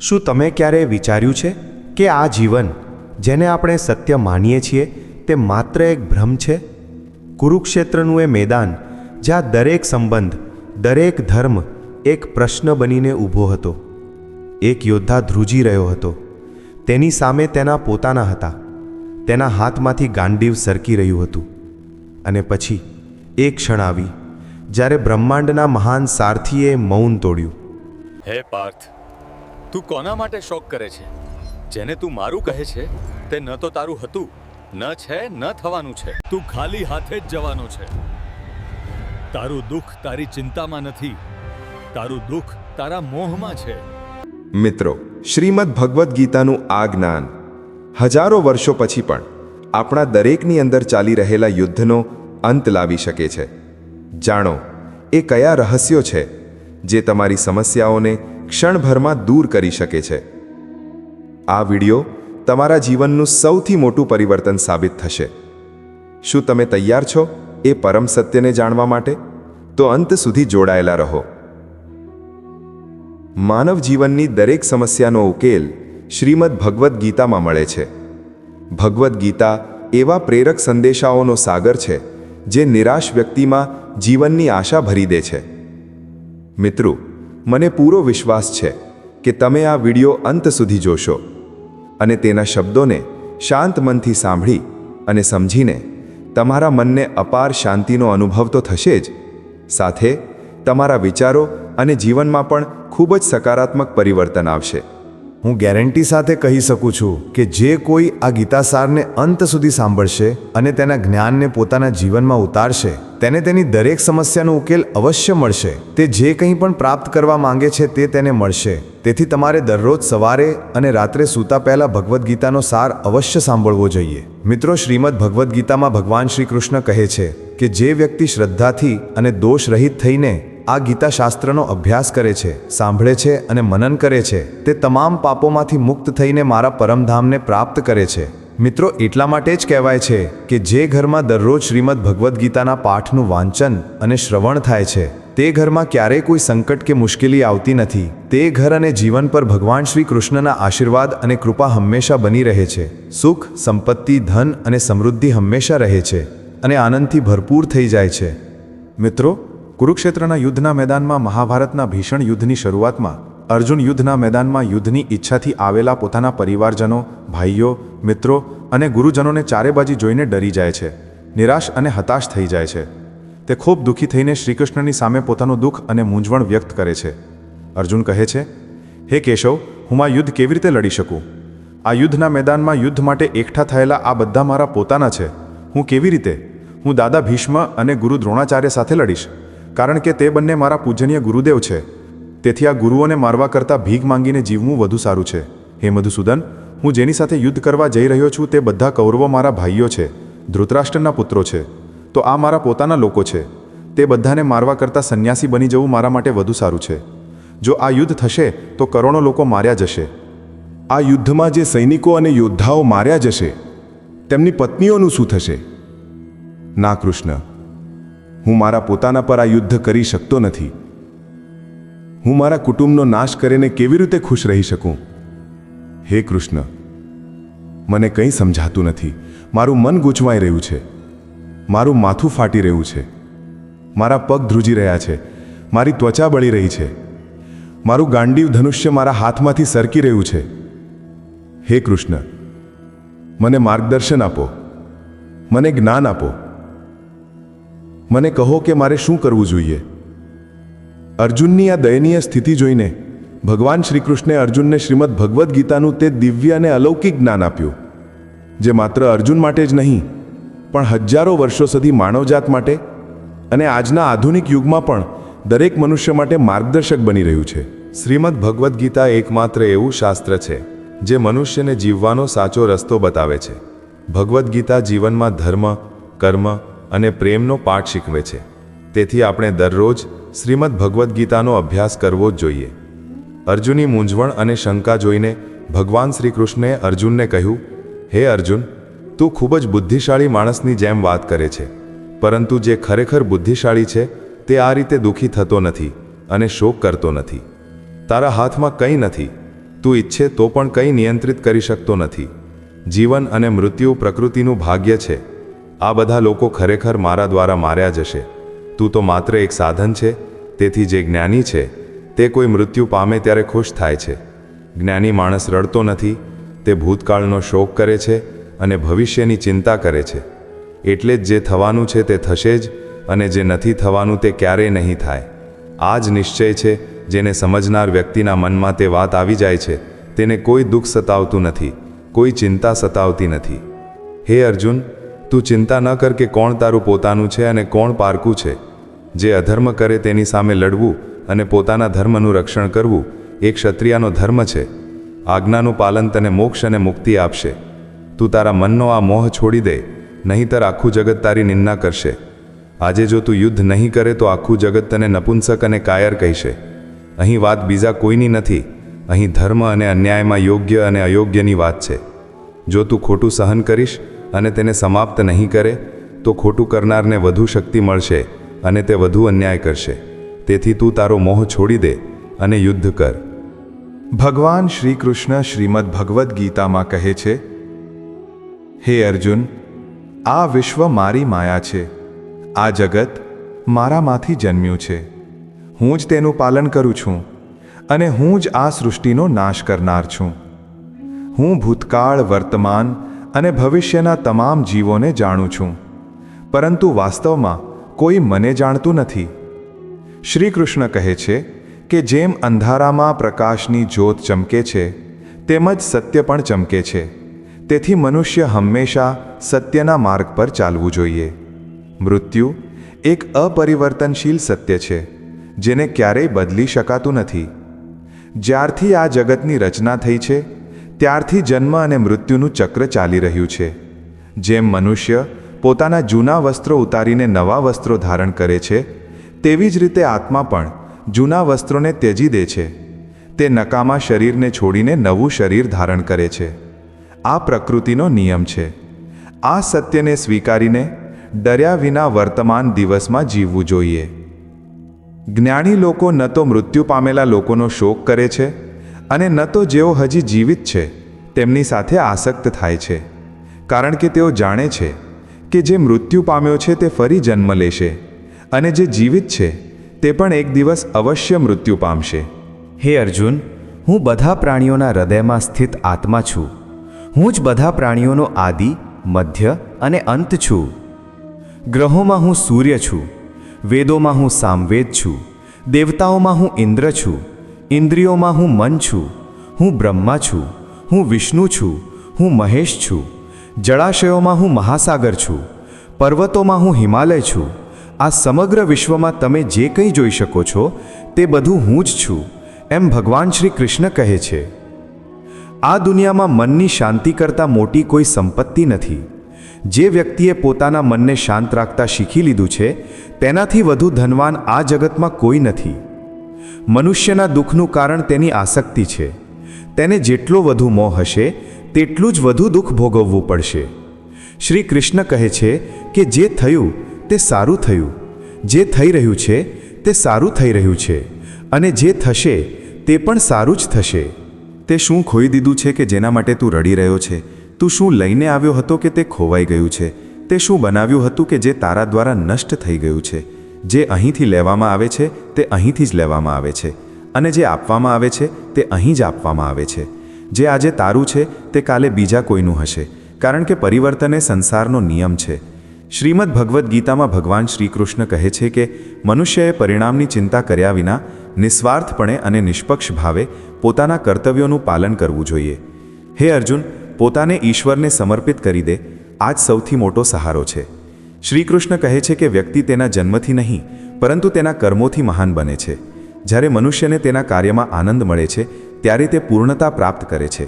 શું તમે ક્યારેય વિચાર્યું છે કે આ જીવન જેને આપણે સત્ય માનીએ છીએ તે માત્ર એક ભ્રમ છે? કુરુક્ષેત્રનું એ મેદાન જ્યાં દરેક સંબંધ, દરેક ધર્મ એક પ્રશ્ન બનીને ઊભો હતો. એક યોદ્ધા ધ્રુજી રહ્યો હતો. તેની સામે તેના પોતાના હતા. તેના હાથમાંથી ગાંડીવ સરકી રહ્યું હતું. અને પછી એક ક્ષણ આવી જ્યારે બ્રહ્માંડના મહાન સારથીએ મૌન તોડ્યું. હે પાર્થ, તું કોના માટે શોક કરે છે? જેને તું મારું કહે છે તે ન તો તારું હતું, ન છે, ન થવાનું છે. તું ખાલી હાથે જ જવાનો છે. તારું દુઃખ તારી ચિંતામાં નથી, તારું દુઃખ તારા મોહમાં છે. મિત્રો, શ્રીમદ ભગવદ્ ગીતાનું આ જ્ઞાન હજારો વર્ષો પછી પણ આપણા દરેકની અંદર ચાલી રહેલા યુદ્ધનો અંત લાવી શકે છે. જાણો એ કયા રહસ્યો છે જે તમારી સમસ્યાઓને ક્ષણભરમાં દૂર કરી શકે છે. આ વિડિયો તમારા જીવનનું સૌથી મોટું પરિવર્તન સાબિત થશે. શું તમે તૈયાર છો એ પરમ સત્યને જાણવા માટે? તો અંત સુધી જોડાયેલા રહો. માનવ જીવનની દરેક સમસ્યાનો ઉકેલ શ્રીમદ ભગવદ્ ગીતામાં મળે છે. ભગવદ્ ગીતા એવા પ્રેરક સંદેશાઓનો સાગર છે જે નિરાશ વ્યક્તિમાં જીવનની આશા ભરી દે છે. મિત્રો, મને પૂરો વિશ્વાસ છે કે તમે આ વિડિયો અંત સુધી જોશો અને તેના શબ્દોને શાંત મનથી સાંભળી અને સમજીને તમારા મનને અપાર શાંતિનો અનુભવ તો થશે જ, સાથે તમારા વિચારો અને જીવનમાં પણ ખૂબ જ સકારાત્મક પરિવર્તન આવશે. હું ગેરંટી સાથે કહી શકું છું કે જે કોઈ આ ગીતાસારને અંત સુધી સાંભળશે અને તેના જ્ઞાનને પોતાના જીવનમાં ઉતારશે તેને તેની દરેક સમસ્યાનો ઉકેલ અવશ્ય મળશે. તે જે કંઈ પણ પ્રાપ્ત કરવા માંગે છે તે તેને મળશે. તેથી તમારે દરરોજ સવારે અને રાત્રે સૂતા પહેલાં ભગવદ્ ગીતાનો સાર અવશ્ય સાંભળવો જોઈએ. મિત્રો, શ્રીમદ ભગવદ્ ગીતામાં ભગવાન શ્રી કૃષ્ણ કહે છે કે જે વ્યક્તિ શ્રદ્ધાથી અને દોષ રહિત થઈને આ ગીતા શાસ્ત્રનો અભ્યાસ કરે છે, સાંભળે છે અને મનન કરે છે, તે તમામ પાપોમાંથી મુક્ત થઈને મારા પરમધામને પ્રાપ્ત કરે છે. મિત્રો, એટલા માટે જ કહેવાય છે કે જે ઘરમાં દરરોજ શ્રીમદ ભગવદ્ ગીતાના પાઠનું વાંચન અને શ્રવણ થાય છે તે ઘરમાં ક્યારેય કોઈ સંકટ કે મુશ્કેલી આવતી નથી. તે ઘર અને જીવન પર ભગવાન શ્રી કૃષ્ણના આશીર્વાદ અને કૃપા હંમેશા બની રહે છે. સુખ, સંપત્તિ, ધન અને સમૃદ્ધિ હંમેશા રહે છે અને આનંદથી ભરપૂર થઈ જાય છે. મિત્રો, કુરુક્ષેત્રના યુદ્ધના મેદાનમાં મહાભારતના ભીષણ યુદ્ધની શરૂઆતમાં અર્જુન યુદ્ધના મેદાનમાં યુદ્ધની ઈચ્છાથી આવેલા પોતાના પરિવારજનો, ભાઈઓ, મિત્રો અને ગુરુજનોને ચારે બાજુ જોઈને ડરી જાય છે, નિરાશ અને હતાશ થઈ જાય છે. તે ખૂબ દુઃખી થઈને શ્રીકૃષ્ણની સામે પોતાનું દુઃખ અને મૂંઝવણ વ્યક્ત કરે છે. અર્જુન કહે છે, હે કેશવ, હું આ યુદ્ધ કેવી રીતે લડી શકું? આ યુદ્ધના મેદાનમાં યુદ્ધ માટે એકઠા થયેલા આ બધા મારા પોતાના છે. હું કેવી રીતે? હું દાદા ભીષ્મ અને ગુરુ દ્રોણાચાર્ય સાથે લડીશ, કારણ કે તે બંને મારા પૂજનીય ગુરુદેવ છે. તેથી આ ગુરુઓને મારવા કરતાં ભીખ માંગીને જીવવું વધુ સારું છે. હે મધુસૂદન, હું જેની સાથે યુદ્ધ કરવા જઈ રહ્યો છું તે બધા કૌરવો મારા ભાઈઓ છે, ધૃતરાષ્ટ્રના પુત્રો છે. તો આ મારા પોતાના લોકો છે. તે બધાને મારવા કરતાં સંન્યાસી બની જવું મારા માટે વધુ સારું છે. જો આ યુદ્ધ થશે તો કરોડો લોકો માર્યા જશે. આ યુદ્ધમાં જે સૈનિકો અને યોદ્ધાઓ માર્યા જશે તેમની પત્નીઓનું શું થશે? ના કૃષ્ણ, હું મારા પોતાના પર આ યુદ્ધ કરી શકતો નથી. હું મારા કુટુંબનો નાશ કરીને કેવી રીતે ખુશ રહી શકું? હે કૃષ્ણ, મને કંઈ સમજાતું નથી. મારું મન ગૂંચવાઈ રહ્યું છે, મારું માથું ફાટી રહ્યું છે, મારા પગ ધ્રુજી રહ્યા છે, મારી ત્વચા બળી રહી છે, મારું ગાંડીવ ધનુષ્ય મારા હાથમાંથી સરકી રહ્યું છે. હે કૃષ્ણ, મને માર્ગદર્શન આપો, મને જ્ઞાન આપો. મને કહો કે મારે શું કરવું જોઈએ. અર્જુનની આ દયનીય સ્થિતિ જોઈને ભગવાન શ્રીકૃષ્ણે અર્જુનને શ્રીમદ ભગવદ્ ગીતાનું તે દિવ્ય અને અલૌકિક જ્ઞાન આપ્યું, જે માત્ર અર્જુન માટે જ નહીં પણ હજારો વર્ષો સુધી માનવજાત માટે અને આજના આધુનિક યુગમાં પણ દરેક મનુષ્ય માટે માર્ગદર્શક બની રહ્યું છે. શ્રીમદ ભગવદ્ ગીતા એકમાત્ર એવું શાસ્ત્ર છે જે મનુષ્યને જીવવાનો સાચો રસ્તો બતાવે છે. ભગવદ્ ગીતા જીવનમાં ધર્મ, કર્મ અને પ્રેમનો પાઠ શીખવે છે. તેથી આપણે દરરોજ શ્રીમદ ભગવદ્ ગીતાનો અભ્યાસ કરવો જ જોઈએ. અર્જુનની મૂંઝવણ અને શંકા જોઈને ભગવાન શ્રી કૃષ્ણે અર્જુનને કહ્યું, હે અર્જુન, તું ખૂબ જ બુદ્ધિશાળી માણસની જેમ વાત કરે છે, પરંતુ જે ખરેખર બુદ્ધિશાળી છે તે આ રીતે દુઃખી થતો નથી અને શોક કરતો નથી. તારા હાથમાં કંઈ નથી, તું ઈચ્છે તો પણ કંઈ નિયંત્રિત કરી શકતો નથી. જીવન અને મૃત્યુ પ્રકૃતિનું ભાગ્ય છે. આ બધા લોકો ખરેખર મારા દ્વારા માર્યા જશે. તું તો માત્ર એક સાધન છે. તેથી જે જ્ઞાની છે તે કોઈ મૃત્યુ પામે ત્યારે ખુશ થાય છે. જ્ઞાની માણસ રડતો નથી, તે ભૂતકાળનો શોક કરે છે અને ભવિષ્યની ચિંતા કરે છે. એટલે જ જે થવાનું છે તે થશે જ, અને જે નથી થવાનું તે ક્યારેય નહીં થાય. આ જ નિશ્ચય છે. જેને સમજનાર વ્યક્તિના મનમાં તે વાત આવી જાય છે, તેને કોઈ દુઃખ સતાવતું નથી, કોઈ ચિંતા સતાવતી નથી. હે અર્જુન, તું ચિંતા ન કર કે કોણ તારું પોતાનું છે અને કોણ પારકું છે. જે અધર્મ કરે તેની સામે લડવું અને પોતાના ધર્મનું રક્ષણ કરવું એ ક્ષત્રિયનો ધર્મ છે. આજ્ઞાનું પાલન તને મોક્ષ અને મુક્તિ આપશે. તું તારા મનનો આ મોહ છોડી દે, નહીંતર આખું જગત તારી નિંદા કરશે. આજે જો તું યુદ્ધ નહીં કરે તો આખું જગત તને નપુંસક અને કાયર કહેશે. અહીં વાત બીજા કોઈની નથી. અહીં ધર્મ અને અન્યાયમાં યોગ્ય અને અયોગ્યની વાત છે. જો તું ખોટું સહન કરીશ અને તેને સમાપ્ત નહીં કરે તો ખોટું કરનારને વધુ શક્તિ મળશે અને તે વધુ અન્યાય કરશે. તેથી તું તારો મોહ છોડી દે અને યુદ્ધ કર. ભગવાન શ્રી કૃષ્ણ શ્રીમદ ભગવદ્ ગીતામાં કહે છે, હે અર્જુન, આ વિશ્વ મારી માયા છે. આ જગત મારામાંથી જન્મ્યું છે. હું જ તેનું પાલન કરું છું અને હું જ આ સૃષ્ટિનો નાશ કરનાર છું. હું ભૂતકાળ, વર્તમાન અને ભવિષ્યના તમામ જીવોને જાણું છું, પરંતુ વાસ્તવમાં કોઈ મને જાણતું નથી. શ્રી કૃષ્ણ કહે છે કે જેમ અંધારામાં પ્રકાશની જ્યોત ચમકે છે, તેમજ સત્ય પણ ચમકે છે. તેથી મનુષ્ય હંમેશા સત્યના માર્ગ પર ચાલવું જોઈએ. મૃત્યુ એક અપરિવર્તનશીલ સત્ય છે, જેને ક્યારેય બદલી શકાતું નથી. જ્યારથી આ જગતની રચના થઈ છે ત્યારથી જન્મ અને મૃત્યુનું ચક્ર ચાલી રહ્યું છે. જેમ મનુષ્ય પોતાના જૂના વસ્ત્રો ઉતારીને નવા વસ્ત્રો ધારણ કરે છે, તેવી જ રીતે આત્મા પણ જૂના વસ્ત્રોને ત્યજી દે છે. તે નકામા શરીરને છોડીને નવું શરીર ધારણ કરે છે. આ પ્રકૃતિનો નિયમ છે. આ સત્યને સ્વીકારીને ડર્યા વિના વર્તમાન દિવસમાં જીવવું જોઈએ. જ્ઞાની લોકો ન તો મૃત્યુ પામેલા લોકોનો શોક કરે છે અને ન તો જેઓ હજી જીવિત છે તેમની સાથે આસક્ત થાય છે, કારણ કે તેઓ જાણે છે કે જે મૃત્યુ પામ્યો છે તે ફરી જન્મ લેશે અને જે જીવિત છે તે પણ એક દિવસ અવશ્ય મૃત્યુ પામશે. હે અર્જુન, હું બધા પ્રાણીઓના હૃદયમાં સ્થિત આત્મા છું. હું જ બધા પ્રાણીઓનો આદિ, મધ્ય અને અંત છું. ગ્રહોમાં હું સૂર્ય છું, વેદોમાં હું સામવેદ છું, દેવતાઓમાં હું ઇન્દ્ર છું, ઇન્દ્રિયોમાં હું મન છું, હું બ્રહ્મા છું, હું વિષ્ણુ છું, હું મહેશ છું, જળાશયોમાં હું મહાસાગર છું, પર્વતોમાં હું હિમાલય છું. આ સમગ્ર વિશ્વમાં તમે જે કંઈ જોઈ શકો છો તે બધું હું જ છું, એમ ભગવાન શ્રી કૃષ્ણ કહે છે. આ દુનિયામાં મનની શાંતિ કરતાં મોટી કોઈ સંપત્તિ નથી. જે વ્યક્તિએ પોતાના મનને શાંત રાખતા શીખી લીધું છે તેનાથી વધુ ધનવાન આ જગતમાં કોઈ નથી. મનુષ્યના દુઃખનું કારણ તેની આસક્તિ છે. તેને જેટલો વધુ મોહ હશે તેટલું જ વધુ દુઃખ ભોગવવું પડશે. શ્રી કૃષ્ણ કહે છે કે જે થયું તે સારું થયું, જે થઈ રહ્યું છે તે સારું થઈ રહ્યું છે, અને જે થશે તે પણ સારું જ થશે. તે શું ખોઈ દીધું છે કે જેના માટે તું રડી રહ્યો છે? તું શું લઈને આવ્યો હતો કે તે ખોવાઈ ગયું છે? તે શું બનાવ્યું હતું કે જે તારા દ્વારા નષ્ટ થઈ ગયું છે? જે અહીંથી લેવામાં આવે છે તે અહીંથી જ લેવામાં આવે છે, અને જે આપવામાં આવે છે તે અહીં જ આપવામાં આવે છે. જે આજે તારું છે તે કાલે બીજા કોઈનું હશે, કારણ કે પરિવર્તન એ સંસારનો નિયમ છે. શ્રીમદ ભગવદ્ ગીતામાં ભગવાન શ્રી કૃષ્ણ કહે છે કે મનુષ્યએ પરિણામની ચિંતા કર્યા વિના નિસ્વાર્થપણે અને નિષ્પક્ષ ભાવે પોતાના કર્તવ્યોનું પાલન કરવું જોઈએ. હે અર્જુન, પોતાને ઈશ્વરને સમર્પિત કરી દે. આ જ સૌથી મોટો સહારો છે. શ્રી કૃષ્ણ કહે છે કે વ્યક્તિ તેના જન્મથી નહીં પરંતુ તેના કર્મોથી મહાન બને છે. જ્યારે મનુષ્યને તેના કાર્યમાં આનંદ મળે છે ત્યારે તે પૂર્ણતા પ્રાપ્ત કરે છે.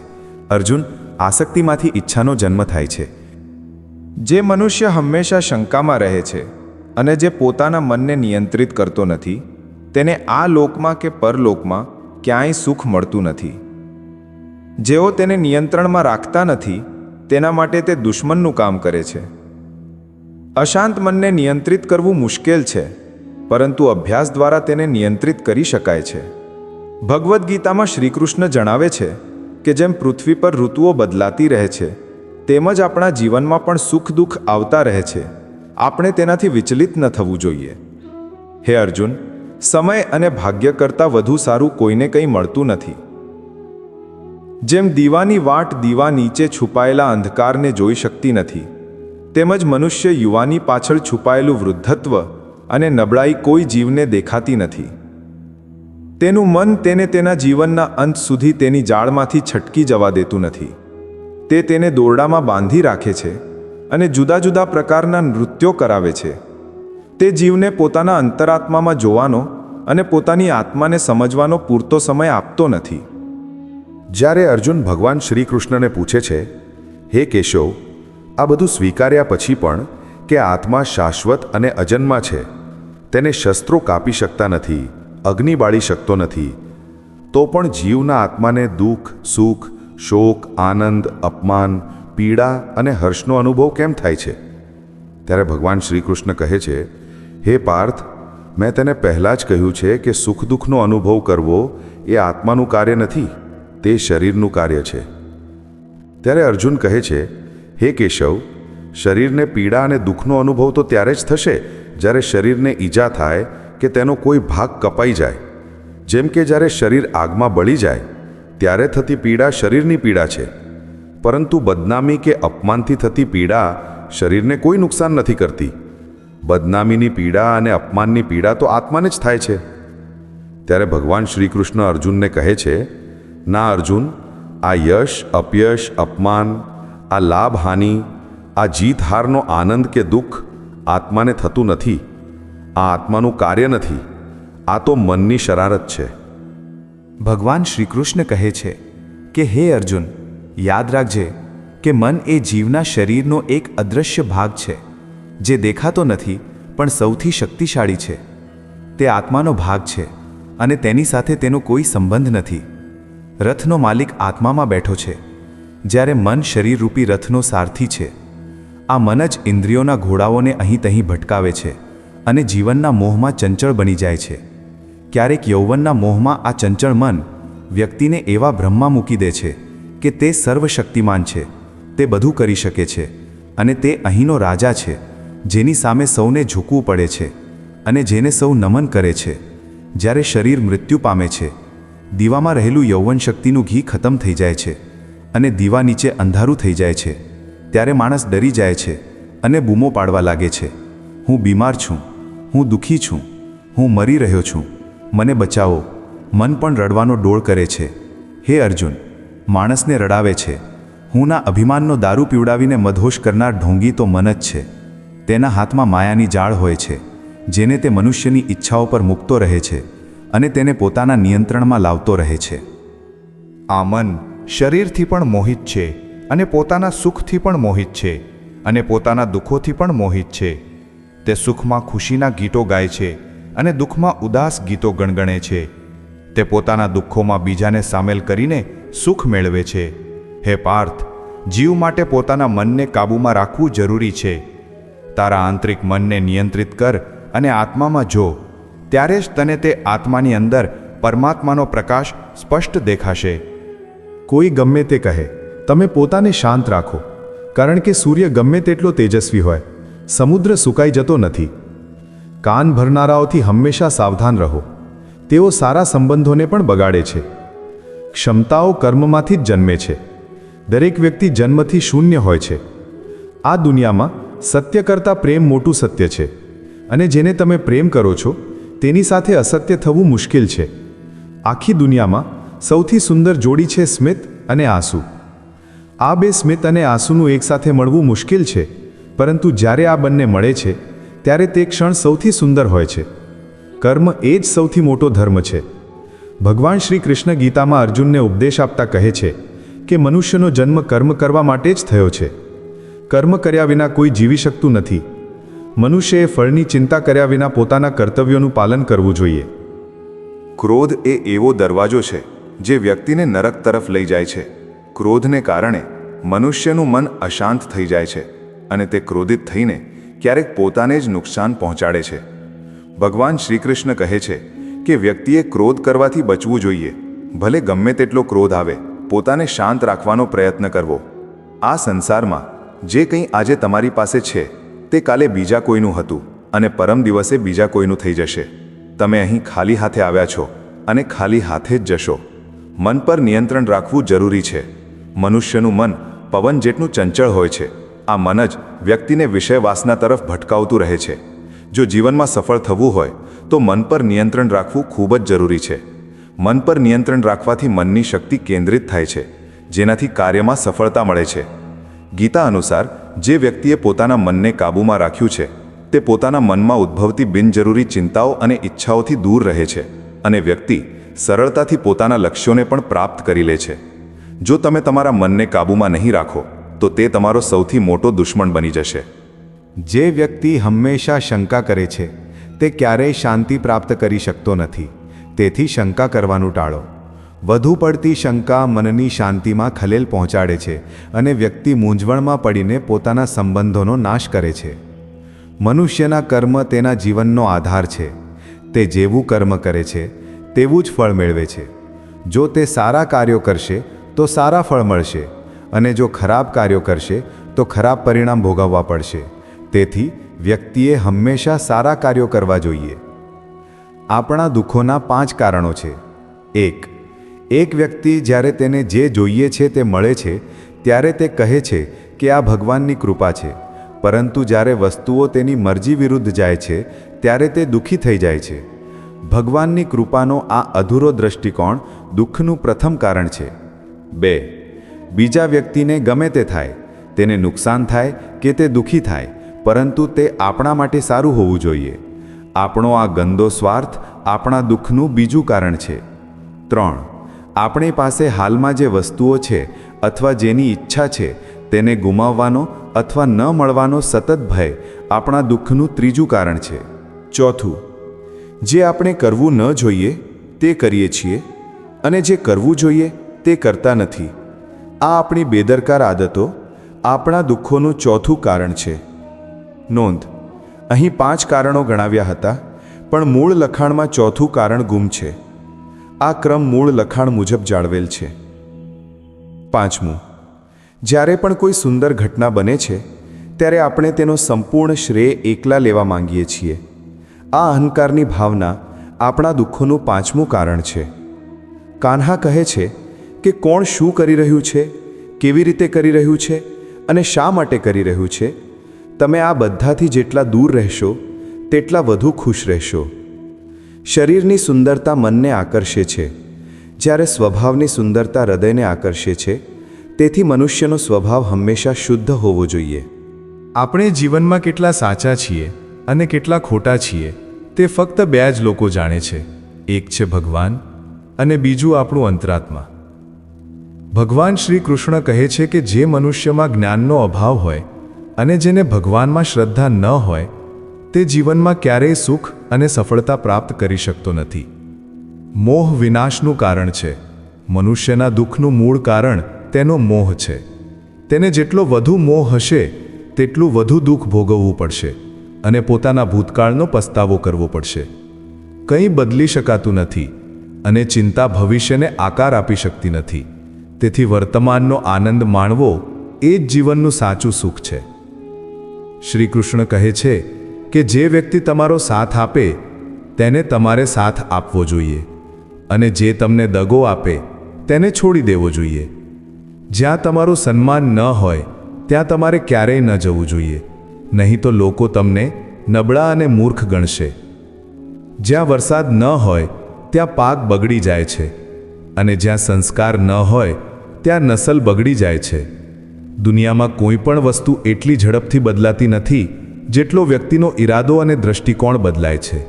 અર્જુન, આસક્તિમાંથી ઈચ્છાનો જન્મ થાય છે. જે મનુષ્ય હંમેશા શંકામાં રહે છે અને જે પોતાના મનને નિયંત્રિત કરતો નથી, તેને આ લોકમાં કે પરલોકમાં ક્યાંય સુખ મળતું નથી. જેઓ તેને નિયંત્રણમાં રાખતા નથી તેના માટે તે દુશ્મનનું કામ કરે છે. અશાંત મનને નિયંત્રિત કરવું મુશ્કેલ છે, પરંતુ અભ્યાસ દ્વારા તેને નિયંત્રિત કરી શકાય છે. ભગવદ્ ગીતામાં શ્રીકૃષ્ણ જણાવે છે કે જેમ પૃથ્વી પર ઋતુઓ બદલાતી રહે છે તેમજ આપણા જીવનમાં પણ સુખ દુઃખ આવતા રહે છે. આપણે તેનાથી વિચલિત ન થવું જોઈએ. હે અર્જુન, સમય અને ભાગ્ય કરતાં વધુ સારું કોઈને કંઈ મળતું નથી. જેમ દીવાની વાટ દીવા નીચે છુપાયેલા અંધકારને જોઈ શકતી નથી, તેમજ મનુષ્ય યુવાની પાછળ છુપાયેલું વૃદ્ધત્વ અને નબળાઈ કોઈ જીવને દેખાતી નથી. તેનું મન તેને તેના જીવનના અંત સુધી તેની જાળમાંથી છટકી જવા દેતું નથી. તે તેને દોરડામાં બાંધી રાખે છે અને જુદા જુદા પ્રકારના નૃત્યો કરાવે છે. તે જીવને પોતાના અંતરાત્મામાં જોવાનો અને પોતાની આત્માને સમજવાનો પૂરતો સમય આપતો નથી. જ્યારે અર્જુન ભગવાન શ્રી કૃષ્ણને પૂછે છે, હે કેશવ, આ બધું સ્વીકાર્યા પછી પણ કે આત્મા શાશ્વત અને અજન્મા છે, તેને શસ્ત્રો કાપી શકતા નથી, અગ્નિ બાળી શકતો નથી, તો પણ જીવના આત્માને દુઃખ, સુખ, શોક, આનંદ, અપમાન, પીડા અને હર્ષનો અનુભવ કેમ થાય છે? ત્યારે ભગવાન શ્રી કૃષ્ણ કહે છે, હે પાર્થ, મેં તેને પહેલાં જ કહ્યું છે કે સુખ દુઃખનો અનુભવ કરવો એ આત્માનું કાર્ય નથી, તે શરીરનું કાર્ય છે. ત્યારે અર્જુન કહે છે, હે કેશવ, શરીરને પીડા અને દુઃખનો અનુભવ તો ત્યારે જ થશે જ્યારે શરીરને ઈજા થાય કે તેનો કોઈ ભાગ કપાઈ જાય. જેમ કે જ્યારે શરીર આગમાં બળી જાય ત્યારે થતી પીડા શરીરની પીડા છે, પરંતુ બદનામી કે અપમાનથી થતી પીડા શરીરને કોઈ નુકસાન નથી કરતી. બદનામીની પીડા અને અપમાનની પીડા તો આત્માને જ થાય છે. ત્યારે ભગવાન શ્રી કૃષ્ણ અર્જુનને કહે છે, ના અર્જુન, આ યશ, અપયશ, અપમાન, આ લાભ હાનિ, આ જીત હારનો આનંદ કે દુઃખ આત્માને થતું નથી. આ આત્માનું કાર્ય નથી, આ તો મનની શરારત છે. ભગવાન શ્રીકૃષ્ણ કહે છે કે હે અર્જુન, યાદ રાખજે કે મન એ જીવના શરીરનો એક અદૃશ્ય ભાગ છે, જે દેખાતો નથી પણ સૌથી શક્તિશાળી છે. તે આત્માનો ભાગ છે અને તેની સાથે તેનો કોઈ સંબંધ નથી. રથનો માલિક આત્મામાં બેઠો છે, જ્યારે મન શરીરરૂપી રથનો સારથી છે. આ મન જ ઇન્દ્રિયોના ઘોડાઓને અહીં તહીં ભટકાવે છે અને જીવનના મોહમાં ચંચળ બની જાય છે. ક્યારેક યૌવનના મોહમાં આ ચંચળ મન વ્યક્તિને એવા ભ્રમમાં મૂકી દે છે કે તે સર્વશક્તિમાન છે, તે બધું કરી શકે છે અને તે અહીંનો રાજા છે, જેની સામે સૌને ઝૂકવું પડે છે અને જેને સૌ નમન કરે છે. જ્યારે શરીર મૃત્યુ પામે છે, દીવામાં રહેલું યૌવન શક્તિનું ઘી ખતમ થઈ જાય છે અને દીવા નીચે અંધારું થઈ જાય છે, ત્યારે માણસ ડરી જાય છે અને બૂમો પાડવા લાગે છે, હું બીમાર છું, હું દુઃખી છું, હું મરી રહ્યો છું, મને બચાવો. મન પણ રડવાનો ડોળ કરે છે. હે અર્જુન, માણસને રડાવે છે. હુંના અભિમાનનો દારૂ પીવડાવીને મધોશ કરનાર ઢોંગી તો મન જ છે. તેના હાથમાં માયાની જાળ હોય છે, જેને તે મનુષ્યની ઈચ્છાઓ પર મૂકતો રહે છે અને તેને પોતાના નિયંત્રણમાં લાવતો રહે છે. આ મન શરીરથી પણ મોહિત છે અને પોતાના સુખથી પણ મોહિત છે અને પોતાના દુઃખોથી પણ મોહિત છે. તે સુખમાં ખુશીના ગીતો ગાય છે અને દુઃખમાં ઉદાસ ગીતો ગણગણે છે. તે પોતાના દુઃખોમાં બીજાને સામેલ કરીને સુખ મેળવે છે. હે પાર્થ, જીવ માટે પોતાના મનને કાબૂમાં રાખવું જરૂરી છે. તારા આંતરિક મનને નિયંત્રિત કર અને આત્મામાં જો, ત્યારે જ તને તે આત્માની અંદર પરમાત્માનો પ્રકાશ સ્પષ્ટ દેખાશે. કોઈ ગમે તે કહે, તમે પોતાને શાંત રાખો, કારણ કે સૂર્ય ગમે તેટલો તેજસ્વી હોય, સમુદ્ર સુકાઈ જતો નથી. કાન ભરનારાઓથી હંમેશા સાવધાન રહો, તેઓ સારા સંબંધોને પણ બગાડે છે. ક્ષમતાઓ કર્મમાંથી જ જન્મે છે. દરેક વ્યક્તિ જન્મથી શૂન્ય હોય છે. આ દુનિયામાં સત્ય કરતાં પ્રેમ મોટું સત્ય છે અને જેને તમે પ્રેમ કરો છો તેની સાથે અસત્ય થવું મુશ્કેલ છે. આખી દુનિયામાં સૌથી સુંદર જોડી છે સ્મિત અને આંસુ. આ બે સ્મિત અને આંસુનું એકસાથે મળવું મુશ્કેલ છે, પરંતુ જ્યારે આ બંને મળે છે ત્યારે તે ક્ષણ સૌથી સુંદર હોય છે. કર્મ એ જ સૌથી મોટો ધર્મ છે. ભગવાન શ્રી કૃષ્ણ ગીતામાં અર્જુનને ઉપદેશ આપતા કહે છે કે મનુષ્યનો જન્મ કર્મ કરવા માટે જ થયો છે. કર્મ કર્યા વિના કોઈ જીવી શકતું નથી. મનુષ્યએ ફળની ચિંતા કર્યા વિના પોતાના કર્તવ્યોનું પાલન કરવું જોઈએ. ક્રોધ એ એવો દરવાજો છે જે વ્યક્તિને નરક તરફ લઈ જાય છે. ક્રોધને કારણે મનુષ્યનું મન અશાંત થઈ જાય છે અને તે ક્રોધિત થઈને ક્યારેક પોતાને જ નુકસાન પહોંચાડે છે. ભગવાન શ્રીકૃષ્ણ કહે છે કે વ્યક્તિએ ક્રોધ કરવાથી બચવું જોઈએ. ભલે ગમે તેટલો ક્રોધ આવે, પોતાને શાંત રાખવાનો પ્રયત્ન કરવો. આ સંસારમાં જે કંઈ આજે તમારી પાસે છે તે કાલે બીજા કોઈનું હતું અને પરમ દિવસે બીજા કોઈનું થઈ જશે. તમે અહીં ખાલી હાથે આવ્યા છો અને ખાલી હાથે જ જશો. મન પર નિયંત્રણ રાખવું જરૂરી છે. મનુષ્યનું મન પવન જેટલું ચંચળ હોય છે. આ મન જ વ્યક્તિને વિષય વાસના તરફ ભટકાવતું રહે છે. જો જીવનમાં સફળ થવું હોય તો મન પર નિયંત્રણ રાખવું ખૂબ જ જરૂરી છે. મન પર નિયંત્રણ રાખવાથી મનની શક્તિ કેન્દ્રિત થાય છે, જેનાથી કાર્યમાં સફળતા મળે છે. ગીતા અનુસાર જે વ્યક્તિએ પોતાના મનને કાબૂમાં રાખ્યું છે તે પોતાના મનમાં ઉદ્ભવતી બિનજરૂરી ચિંતાઓ અને ઈચ્છાઓથી દૂર રહે છે અને વ્યક્તિ સરળતાથી પોતાના લક્ષ્યોને પણ પ્રાપ્ત કરી લે છે. જો તમે તમારા મનને કાબૂમાં નહીં રાખો તો તે તમારો સૌથી મોટો દુશ્મન બની જશે. જે વ્યક્તિ હંમેશા શંકા કરે છે તે ક્યારેય શાંતિ પ્રાપ્ત કરી શકતો નથી. તેથી શંકા કરવાનું ટાળો. વધુ પડતી શંકા મનની શાંતિમાં ખલેલ પહોંચાડે છે અને વ્યક્તિ મૂંઝવણમાં પડીને પોતાના સંબંધોનો નાશ કરે છે. મનુષ્યના કર્મ તેના જીવનનો આધાર છે. તે જેવું કર્મ કરે છે તેવું જ ફળ મેળવે છે. જો તે સારા કાર્યો કરશે તો સારા ફળ મળશે અને જો ખરાબ કાર્યો કરશે તો ખરાબ પરિણામ ભોગવવા પડશે. તેથી વ્યક્તિએ હંમેશા સારા કાર્યો કરવા જોઈએ. આપણા દુઃખોના 5 કારણો છે. 1. એક વ્યક્તિ જ્યારે તેને જે જોઈએ છે તે મળે છે ત્યારે તે કહે છે કે આ ભગવાનની કૃપા છે, પરંતુ જ્યારે વસ્તુઓ તેની મરજી વિરુદ્ધ જાય છે ત્યારે તે દુઃખી થઈ જાય છે. ભગવાનની કૃપાનો આ અધૂરો દૃષ્ટિકોણ દુઃખનું પ્રથમ કારણ છે. 2. બીજા વ્યક્તિને ગમે તે થાય, તેને નુકસાન થાય કે તે દુઃખી થાય, પરંતુ તે આપણા માટે સારું હોવું જોઈએ. આપણો આ ગંદો સ્વાર્થ આપણા દુઃખનું બીજું કારણ છે. 3. આપણી પાસે હાલમાં જે વસ્તુઓ છે અથવા જેની ઈચ્છા છે તેને ગુમાવવાનો અથવા ન મળવાનો સતત ભય આપણા દુઃખનું ત્રીજું કારણ છે. 4. જે આપણે કરવું ન જોઈએ તે કરીએ છીએ અને જે કરવું જોઈએ તે કરતા નથી. આ આપણી બેદરકાર આદતો આપણા દુઃખોનું ચોથું કારણ છે. નોંધ: અહીં 5 કારણો ગણાવ્યા હતા, પણ મૂળ લખાણમાં ચોથું કારણ ગુમ છે. આ ક્રમ મૂળ લખાણ મુજબ જાળવેલ છે. 5મું, જ્યારે પણ કોઈ સુંદર ઘટના બને છે ત્યારે આપણે તેનો સંપૂર્ણ શ્રેય એકલા લેવા માંગીએ છીએ. આ અહંકારની ભાવના આપણા દુઃખોનું 5મું કારણ છે. કાન્હા કહે છે કે કોણ શું કરી રહ્યું છે, કેવી રીતે કરી રહ્યું છે અને શા માટે કરી રહ્યું છે. તમે આ બધાથી જેટલા દૂર રહેશો તેટલા વધુ ખુશ રહેશો. શરીરની સુંદરતા મનને આકર્ષે છે, જ્યારે સ્વભાવની સુંદરતા હૃદયને આકર્ષે છે. તેથી મનુષ્યનો સ્વભાવ હંમેશા શુદ્ધ હોવો જોઈએ. આપણે જીવનમાં કેટલા સાચા છીએ અને કેટલા ખોટા છીએ તે ફક્ત 2 જ લોકો જાણે છે. એક છે ભગવાન અને બીજું આપણું અંતરાત્મા. ભગવાન શ્રી કૃષ્ણ કહે છે કે જે મનુષ્યમાં જ્ઞાનનો અભાવ હોય અને જેને ભગવાનમાં શ્રદ્ધા ન હોય તે જીવનમાં ક્યારેય સુખ અને સફળતા પ્રાપ્ત કરી શકતો નથી. મોહ વિનાશનું કારણ છે. મનુષ્યના દુઃખનું મૂળ કારણ તેનો મોહ છે. તેને જેટલો વધુ મોહ હશે તેટલું વધુ દુઃખ ભોગવવું પડશે અને પોતાના ભૂતકાળનો પસ્તાવો કરવો પડશે. કંઈ બદલી શકાતું નથી અને ચિંતા ભવિષ્યને આકાર આપી શકતી નથી. તેથી વર્તમાનનો આનંદ માણવો એ જ જીવનનું સાચું સુખ છે. શ્રી કૃષ્ણ કહે છે કે જે વ્યક્તિ તમારો સાથ આપે તેને તમારે સાથ આપવો જોઈએ અને જે તમને દગો આપે તેને છોડી દેવો જોઈએ. જ્યાં તમારું સન્માન ન હોય ત્યાં તમારે ક્યારેય ન જવું જોઈએ, નહીં તો લોકો તમને નબળા અને મૂર્ખ ગણશે. જ્યાં વરસાદ ન હોય ત્યાં પાક બગડી જાય છે અને જ્યાં સંસ્કાર ન હોય ત્યાં નસલ બગડી જાય છે. દુનિયામાં કોઈ પણ વસ્તુ એટલી ઝડપથી બદલાતી નથી જેટલો વ્યક્તિનો ઈરાદો અને દૃષ્ટિકોણ બદલાય છે.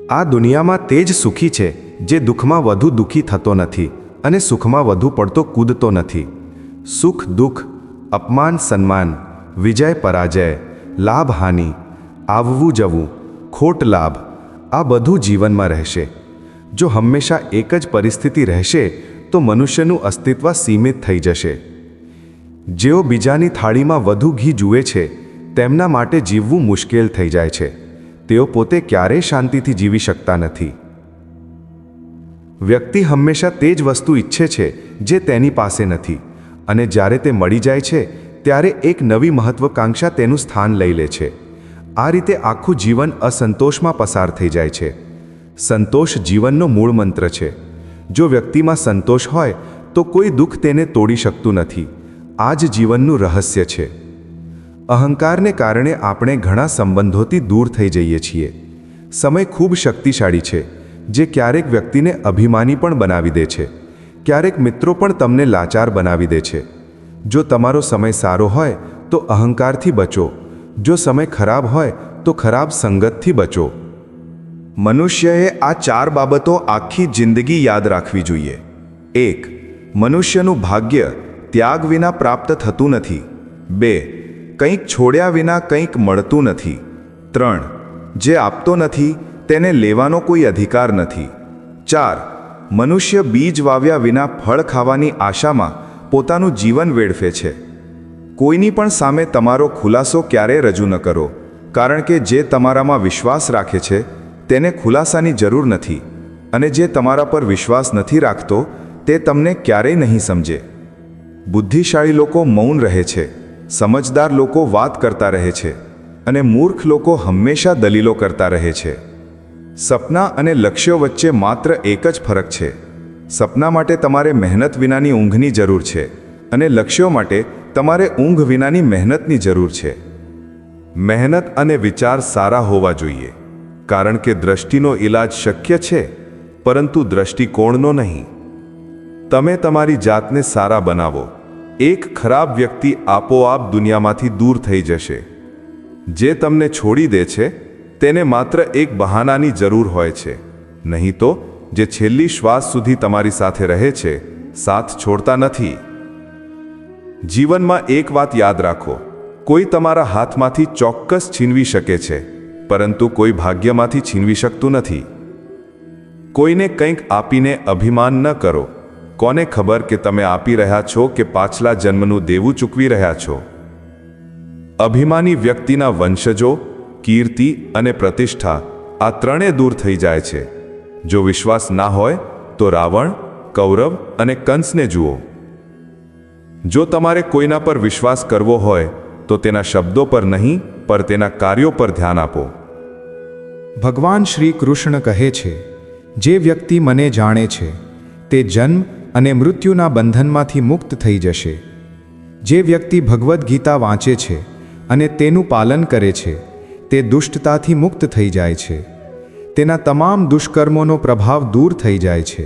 આ દુનિયામાં તે જ સુખી છે જે દુઃખમાં વધુ દુઃખી થતો નથી અને સુખમાં વધુ પડતો કૂદતો નથી. સુખ દુઃખ, અપમાન સન્માન, વિજય પરાજય, લાભ હાનિ, આવવું જવું, ખોટ લાભ, આ બધું જીવનમાં રહેશે. જો હંમેશા એક જ પરિસ્થિતિ રહેશે તો મનુષ્યનું અસ્તિત્વ સીમિત થઈ જશે. જેઓ બીજાની થાળીમાં વધુ ઘી જુએ છે તેમના માટે જીવવું મુશ્કેલ થઈ જાય છે. તેઓ પોતે ક્યારેય શાંતિથી જીવી શકતા નથી. વ્યક્તિ હંમેશા તે જ વસ્તુ ઈચ્છે છે જે તેની પાસે નથી, અને જ્યારે તે મળી જાય છે ત્યારે એક નવી મહત્વકાંક્ષા તેનું સ્થાન લઈ લે છે. આ રીતે આખું જીવન અસંતોષમાં પસાર થઈ જાય છે. સંતોષ જીવનનો મૂળ મંત્ર છે. જો વ્યક્તિમાં સંતોષ હોય તો કોઈ દુઃખ તેને તોડી શકતું નથી. આ જ જીવનનું રહસ્ય છે. અહંકારને કારણે આપણે ઘણા સંબંધોથી દૂર થઈ જઈએ છીએ. સમય ખૂબ શક્તિશાળી છે, જે ક્યારેક વ્યક્તિને અભિમાની પણ બનાવી દે છે. ક્યારેક મિત્રો પણ તમને લાચાર બનાવી દે છે. જો તમારો સમય સારો હોય તો અહંકારથી બચો. જો સમય ખરાબ હોય તો ખરાબ સંગતથી બચો. મનુષ્યએ આ 4 બાબતો આખી જિંદગી યાદ રાખવી જોઈએ. 1. મનુષ્યનું ભાગ્ય ત્યાગ વિના પ્રાપ્ત થતું નથી. 2. કંઈક છોડ્યા વિના કંઈક મળતું નથી. 3. જે આપતો નથી તેને લેવાનો કોઈ અધિકાર નથી. 4. મનુષ્ય બીજ વાવ્યા વિના ફળ ખાવાની આશામાં પોતાનું જીવન વેડફે છે. કોઈની પણ સામે તમારો ખુલાસો ક્યારેય રજૂ ન કરો, કારણ કે જે તમારામાં વિશ્વાસ રાખે છે તેને ખુલાસાની જરૂર નથી, અને જે તમારા પર વિશ્વાસ નથી રાખતો તે તમને ક્યારેય નહીં સમજે. બુદ્ધિશાળી લોકો મૌન રહે છે, સમજદાર લોકો વાત કરતા રહે છે, અને મૂર્ખ લોકો હંમેશા દલીલો કરતા રહે છે. સપના અને લક્ષ્યો વચ્ચે માત્ર એક જ ફરક છે. સપના માટે તમારે મહેનત વિનાની ઊંઘની જરૂર છે, અને લક્ષ્યો માટે તમારે ઊંઘ વિનાની મહેનતની જરૂર છે. મહેનત અને વિચાર સારા હોવા જોઈએ, કારણ કે દ્રષ્ટિનો ઈલાજ શક્ય છે, પરંતુ દ્રષ્ટિકોણનો નહીં. તમે તમારી જાતને સારા બનાવો. એક ખરાબ વ્યક્તિ આપોઆપ દુનિયામાંથી દૂર થઈ જશે. જે તમને છોડી દે છે તેને માત્ર એક બહાનાની જરૂર હોય છે, નહીં તો જે છેલ્લી શ્વાસ સુધી તમારી સાથે રહે છે સાથ છોડતા નથી. જીવનમાં એક વાત યાદ રાખો, કોઈ તમારા હાથમાંથી ચોક્કસ છીનવી શકે છે, પરંતુ કોઈ ભાગ્યમાંથી છીનવી શકતું નથી. કોઈને કંઈક આપીને અભિમાન ન કરો. કોને ખબર કે તમે આપી રહ્યા છો કે પાછલા જન્મનું દેવું ચૂકવી રહ્યા છો. અભિમાની વ્યક્તિના વંશજો, કીર્તિ અને પ્રતિષ્ઠા આ ત્રણે દૂર થઈ જાય છે. જો વિશ્વાસ ના હોય તો રાવણ, કૌરવ અને કંસને જુઓ. જો તમારે કોઈના પર વિશ્વાસ કરવો હોય તો તેના શબ્દો પર નહીં, પર તેના કાર્યો પર ધ્યાન આપો. ભગવાન શ્રી કૃષ્ણ કહે છે, જે વ્યક્તિ મને જાણે છે તે જન્મ અને મૃત્યુના બંધનમાંથી મુક્ત થઈ જશે. જે વ્યક્તિ ભગવદ્ ગીતા વાંચે છે અને તેનું પાલન કરે છે તે દુષ્ટતાથી મુક્ત થઈ જાય છે. તેના તમામ દુષ્કર્મોનો પ્રભાવ દૂર થઈ જાય છે.